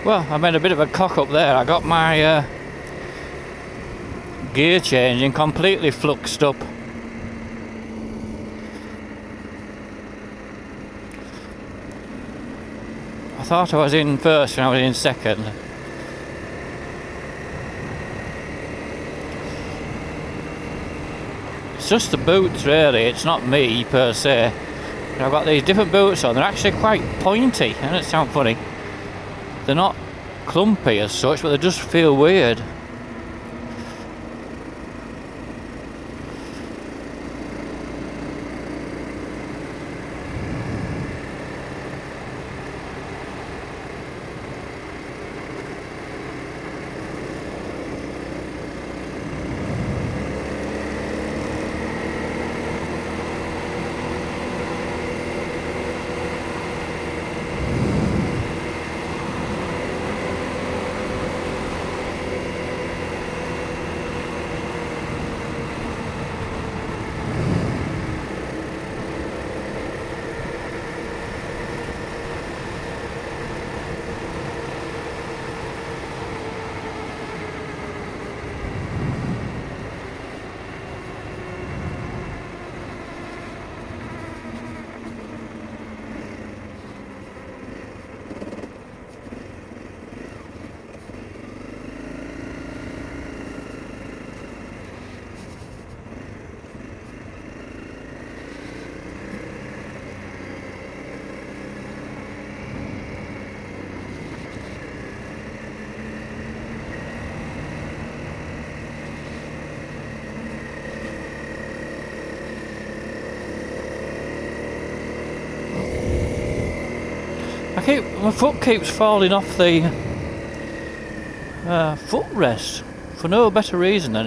Well, I made a bit of a cock up there. I got my gear changing completely fluxed up. I thought I was in first and I was in second. It's just the boots really, it's not me per se. I've got these different boots on, they're actually quite pointy, and it sounds funny. They're not clumpy as such, but they just feel weird. My foot keeps falling off the footrest for no better reason than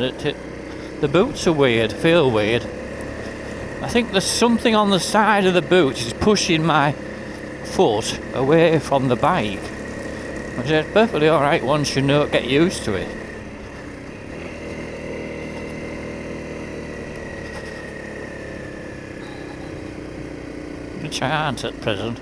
the boots are weird, feel weird. I think there's something on the side of the boot is pushing my foot away from the bike, which is perfectly alright once you get used to it. Which I aren't at present.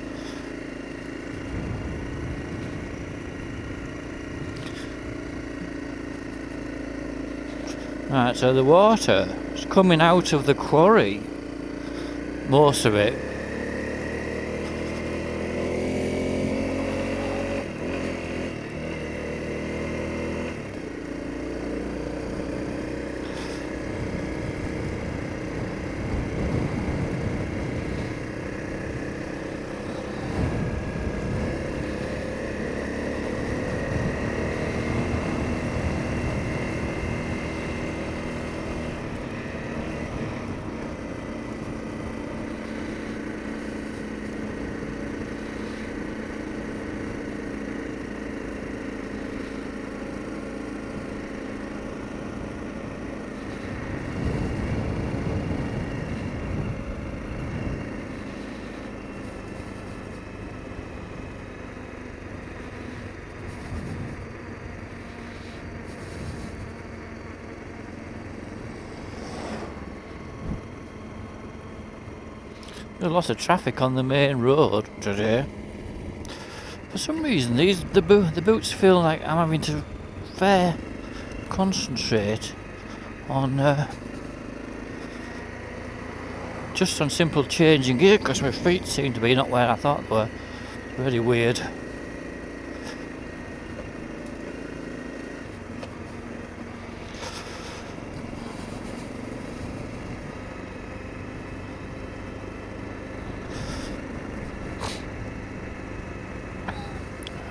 Right, so the water is coming out of the quarry, most of it. There's a lot of traffic on the main road today. For some reason, the boots feel like I'm having to concentrate on just on simple changing gear, because my feet seem to be not where I thought they were. It's really weird.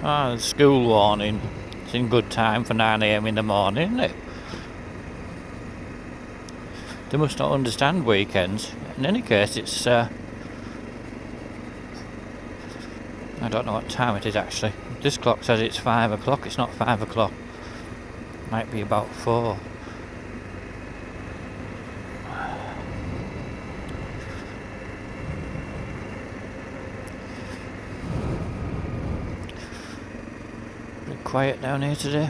The school warning. It's in good time for 9 AM in the morning, isn't it? They must not understand weekends. In any case, it's I don't know what time it is actually. This clock says it's 5 o'clock. It's not 5 o'clock. Might be about 4. Quiet down here today.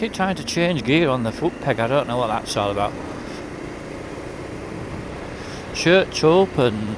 keep trying to change gear on the foot peg. I don't know what that's all about. Church open.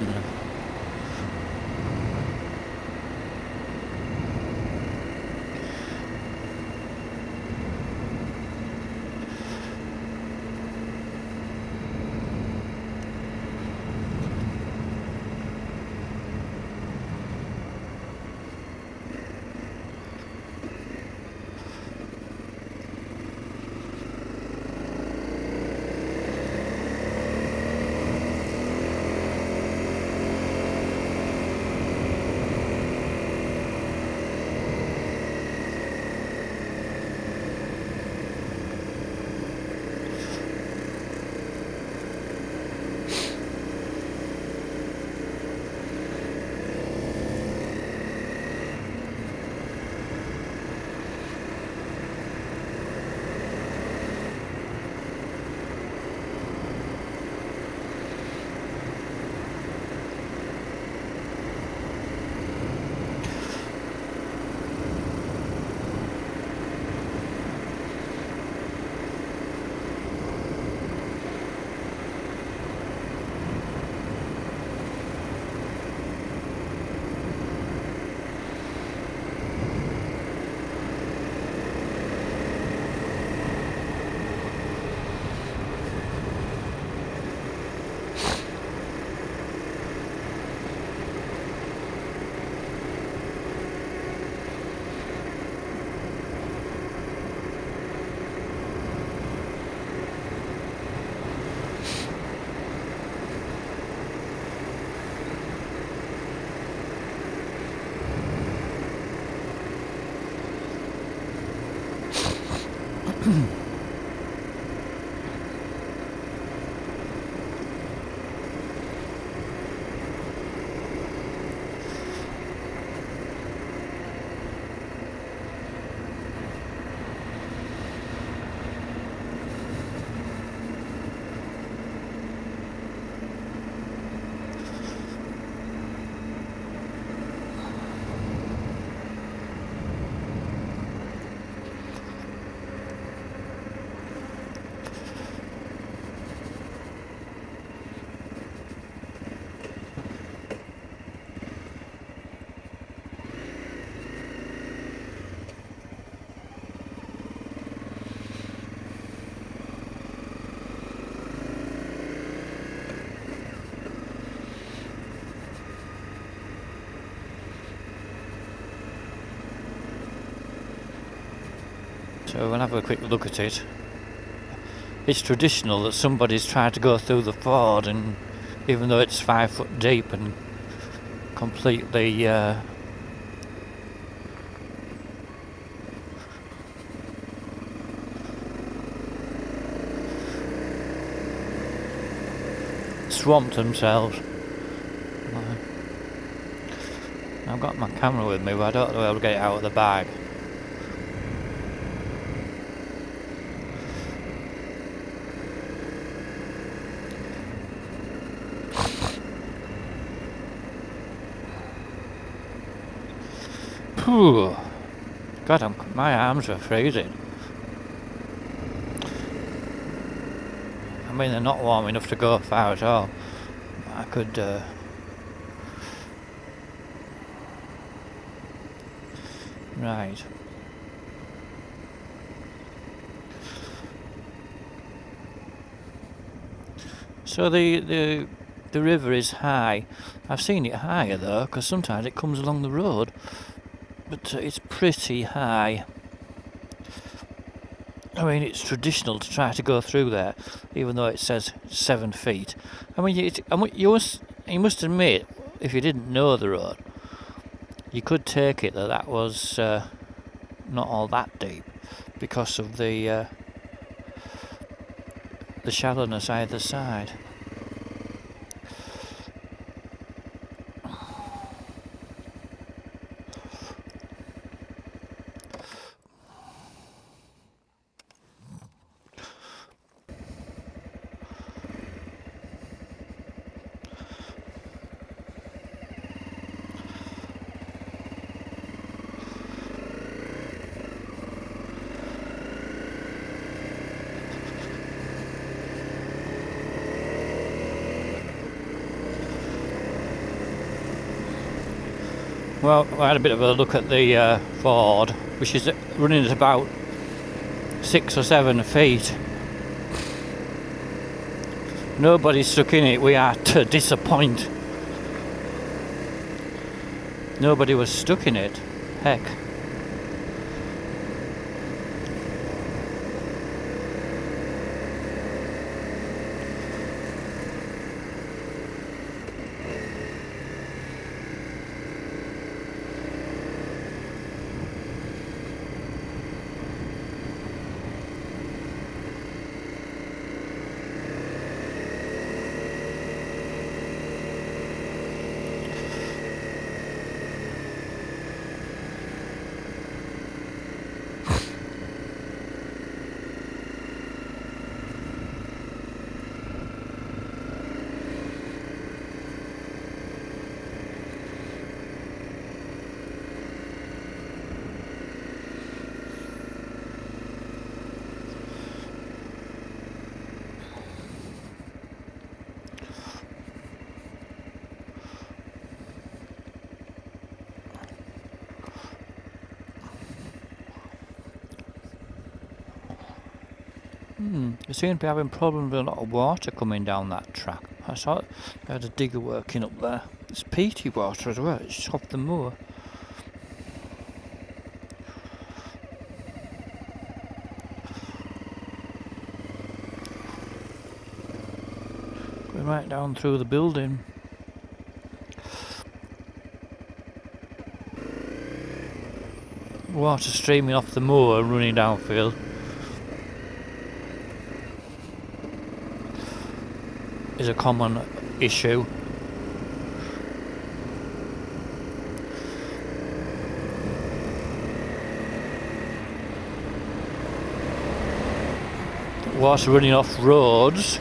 So we'll have a quick look at it. It's traditional that somebody's tried to go through the ford, and even though it's 5 foot deep and completely swamped themselves. I've got my camera with me, but I don't know how to get it out of the bag. Phew. God, my arms are freezing. I mean, they're not warm enough to go far at all. I could right. So the river is high. I've seen it higher though, because sometimes it comes along the road, but it's pretty high. I mean, it's traditional to try to go through there, even though it says 7 feet. I mean, you must admit, if you didn't know the road, you could take it that was not all that deep, because of the shallowness either side. Well, I had a bit of a look at the Ford, which is running at about 6 or 7 feet. Nobody's stuck in it. We are to disappoint. Nobody was stuck in it. Heck. You seem to be having problems with a lot of water coming down that track. I saw it. I had a digger working up there. It's peaty water as well. It's off the moor. Going right down through the building. Water streaming off the moor and running downfield. Is a common issue. Water running off roads.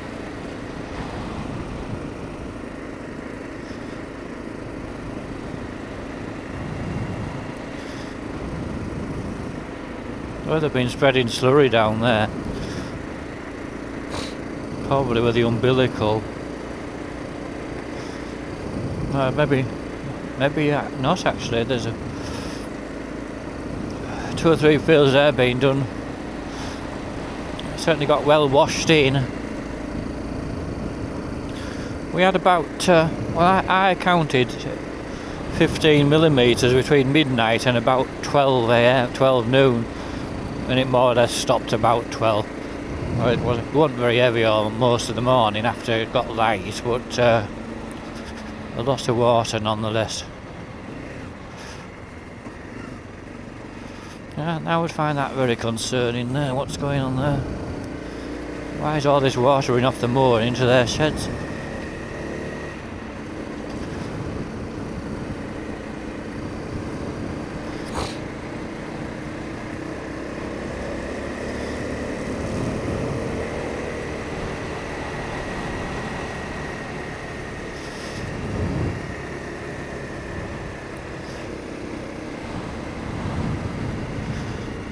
Oh, they've been spreading slurry down there. Probably with the umbilical. Maybe not actually. There's 2 or 3 fields there being done. Certainly got well washed in. We had about, I counted 15 millimetres between midnight and about 12 a.m., 12 noon, and it more or less stopped about 12. Well, it wasn't very heavy all most of the morning after it got light, but a lot of water nonetheless. Yeah, I would find that very concerning there. What's going on there? Why is all this water running off the moor into their sheds?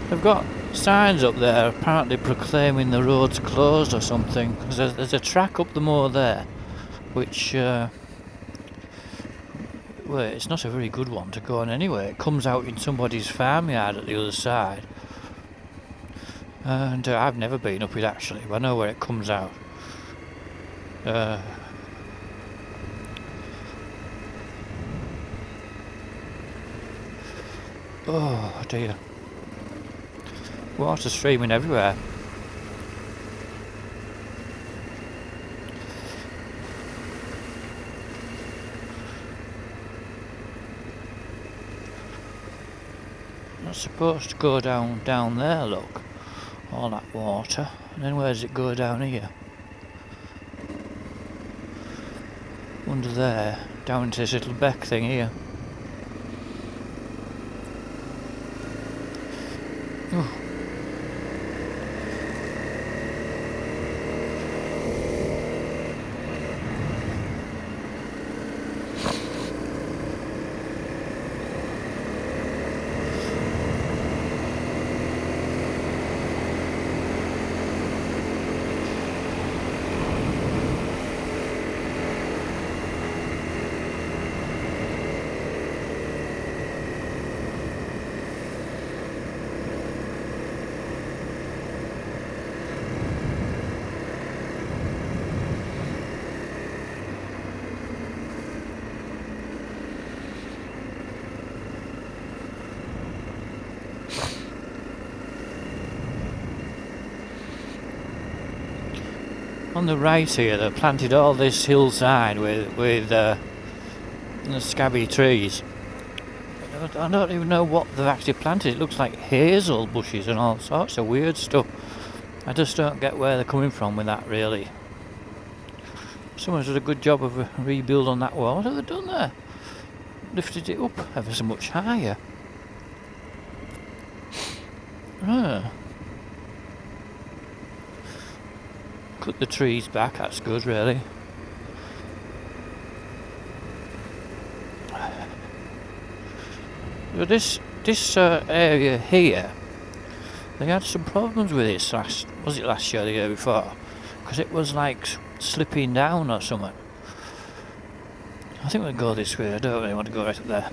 They've got signs up there apparently proclaiming the road's closed or something, because there's a track up the moor there which well, it's not a very good one to go on anyway. It comes out in somebody's farmyard at the other side, and I've never been up it actually, but I know where it comes out. Oh dear. Water streaming everywhere. Not supposed to go down there, look. All that water. And then where does it go down here? Under there. Down into this little beck thing here. Oh. on the right here, they've planted all this hillside with scabby trees. I don't even know what they've actually planted. It looks like hazel bushes and all sorts of weird stuff. I just don't get where they're coming from with that, really. Someone's done a good job of a rebuild on that wall. What have they done there? Lifted it up ever so much higher. Cut the trees back, that's good, really. So this area here, they had some problems with it last year or the year before? Because it was like slipping down or something. I think we'll go this way. I don't really want to go right up there.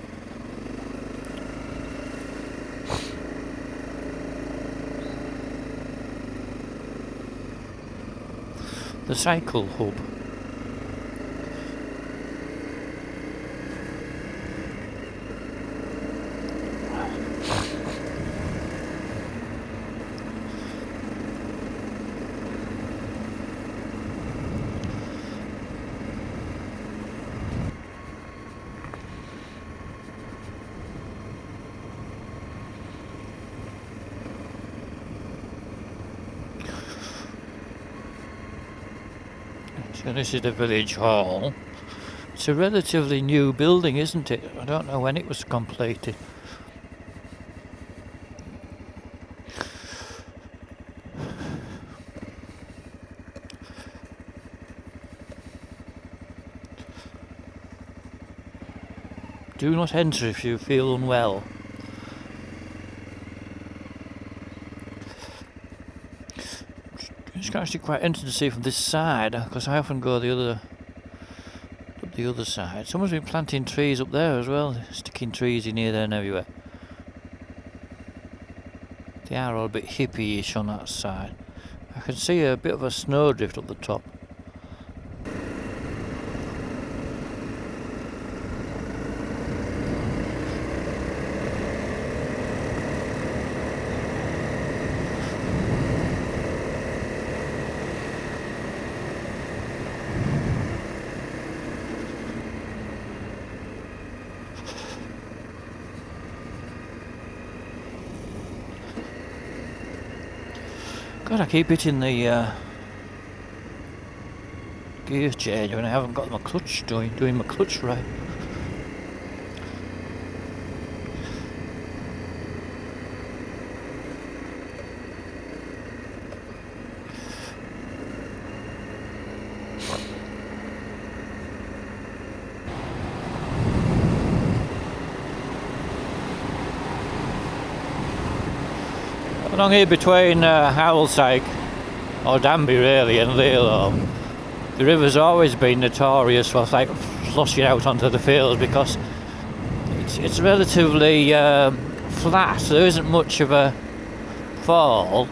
The cycle hub. So this is the village hall. It's a relatively new building, isn't it? I don't know when it was completed. Do not enter if you feel unwell. It's actually quite interesting to see from this side, because I often go the other side. Someone's been planting trees up there as well, sticking trees in here, there and everywhere. They are all a bit hippie-ish on that side. I can see a bit of a snowdrift up the top. God, I keep hitting the gear change when I haven't got my clutch doing my clutch right. Along here between Howlsyke, or Danby really, and Leelholm, the river's always been notorious for like flushing out onto the fields because it's relatively flat. There isn't much of a fall.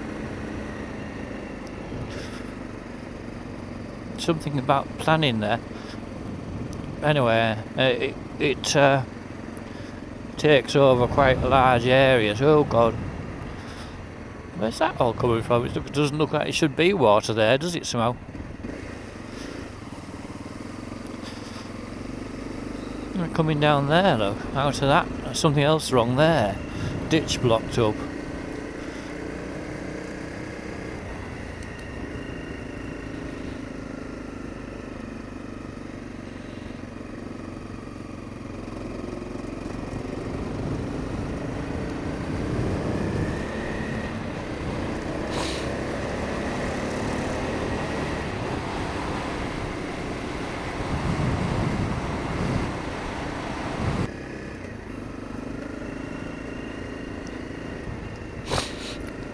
Something about planning there. Anyway, it takes over quite large areas. Oh God. Where's that all coming from? It doesn't look like it should be water there, does it, somehow? Coming down there, look, out of that, there's something else wrong there. Ditch blocked up.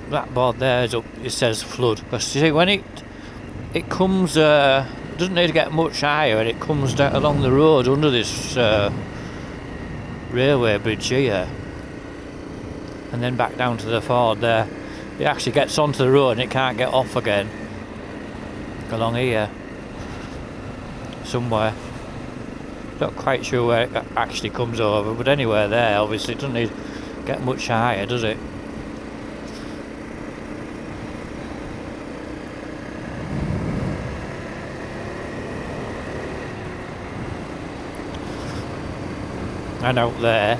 That board there is up, it says flood, because you see when it comes doesn't need to get much higher, and it comes down along the road under this railway bridge here and then back down to the ford there. It actually gets onto the road and it can't get off again along here somewhere. Not quite sure where it actually comes over, but anywhere there obviously it doesn't need to get much higher, does it? and out there.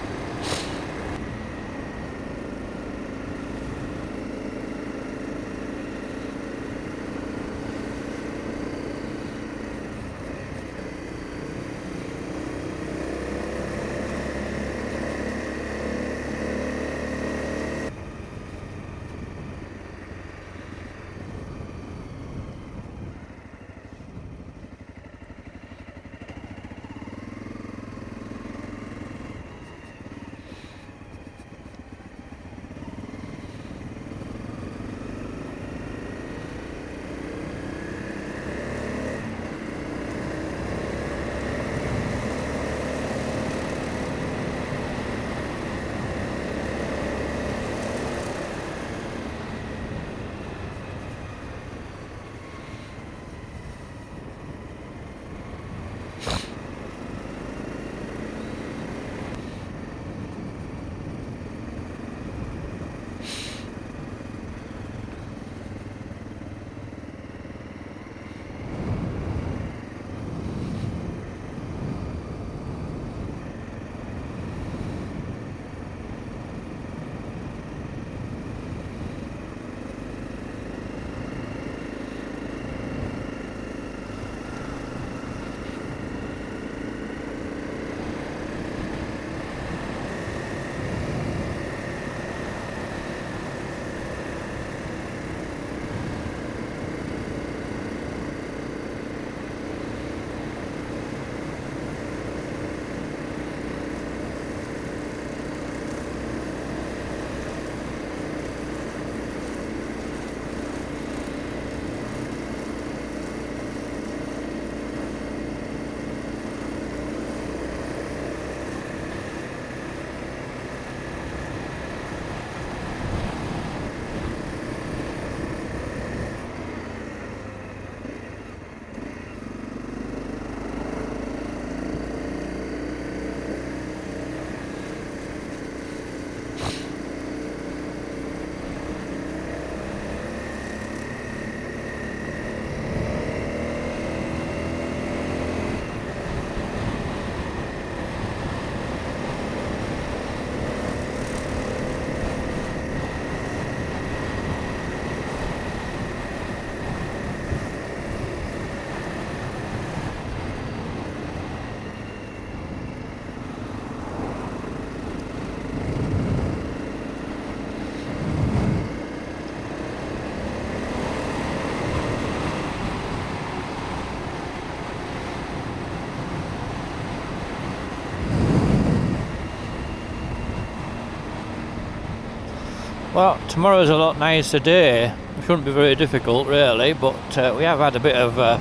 Well, tomorrow's a lot nicer day. It shouldn't be very difficult really, but we have had a bit of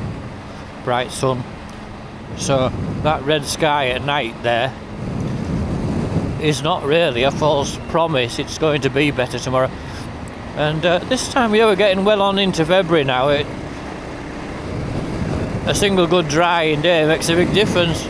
bright sun. So that red sky at night there is not really a false promise. It's going to be better tomorrow. And this time of year we're getting well on into February now. A single good drying day makes a big difference.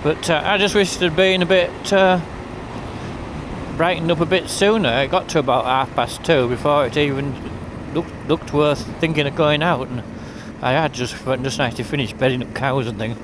But I just wish it had been a bit brightened up a bit sooner. It got to about 2:30 before it even looked worth thinking of going out, and I had just nice to finish bedding up cows and things.